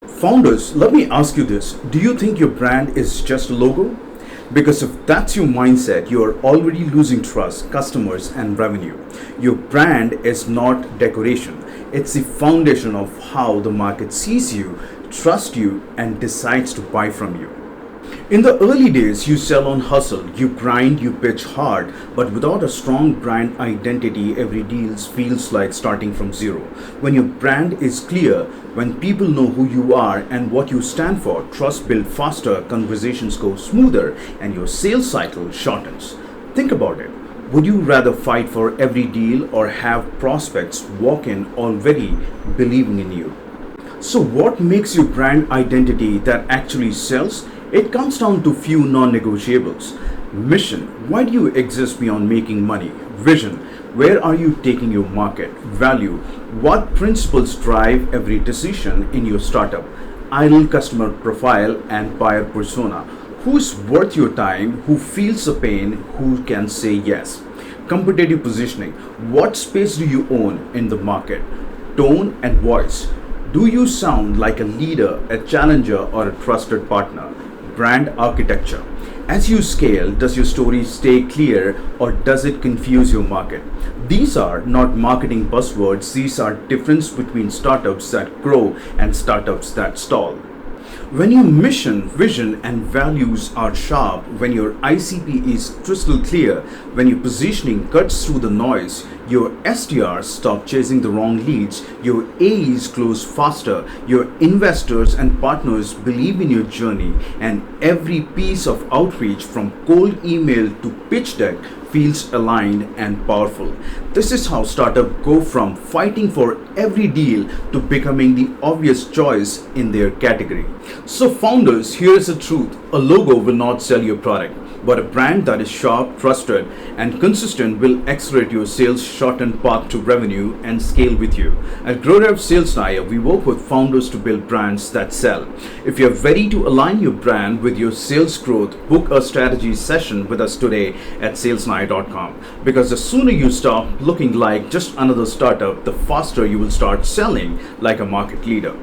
Founders, let me ask you this. Do you think your brand is just a logo? Because if that's your mindset, you are already losing trust, customers, and revenue. Your brand is not decoration, it's the foundation of how the market sees you, trusts you, and decides to buy from you. In the early days, you sell on hustle, you grind, you pitch hard, but without a strong brand identity, every deal feels like starting from zero. When your brand is clear, when people know who you are and what you stand for, trust builds faster, conversations go smoother, and your sales cycle shortens. Think about it. Would you rather fight for every deal or have prospects walk in already believing in you? So, what makes your brand identity that actually sells? It comes down to few non-negotiables. Mission, why do you exist beyond making money? Vision, where are you taking your market? Value, what principles drive every decision in your startup? Ideal customer profile and buyer persona. Who's worth your time? Who feels the pain? Who can say yes? Competitive positioning, what space do you own in the market? Tone and voice. Do you sound like a leader, a challenger, or a trusted partner? Brand architecture. As you scale, does your story stay clear or does it confuse your market? These are not marketing buzzwords, these are difference between startups that grow and startups that stall. When your mission, vision, and values are sharp, when your ICP is crystal clear, when your positioning cuts through the noise, your SDRs stop chasing the wrong leads, your AEs close faster, your investors and partners believe in your journey, and every piece of outreach from cold email to pitch deck feels aligned and powerful. This is how startups go from fighting for every deal to becoming the obvious choice in their category. So founders, here is the truth. A logo will not sell your product, but a brand that is sharp, trusted, and consistent will accelerate your sales, shorten path to revenue, and scale with you. At GroRev SalesNair, we work with founders to build brands that sell. If you're ready to align your brand with your sales growth, book a strategy session with us today at salesnair.com. Because the sooner you stop looking like just another startup, the faster you will start selling like a market leader.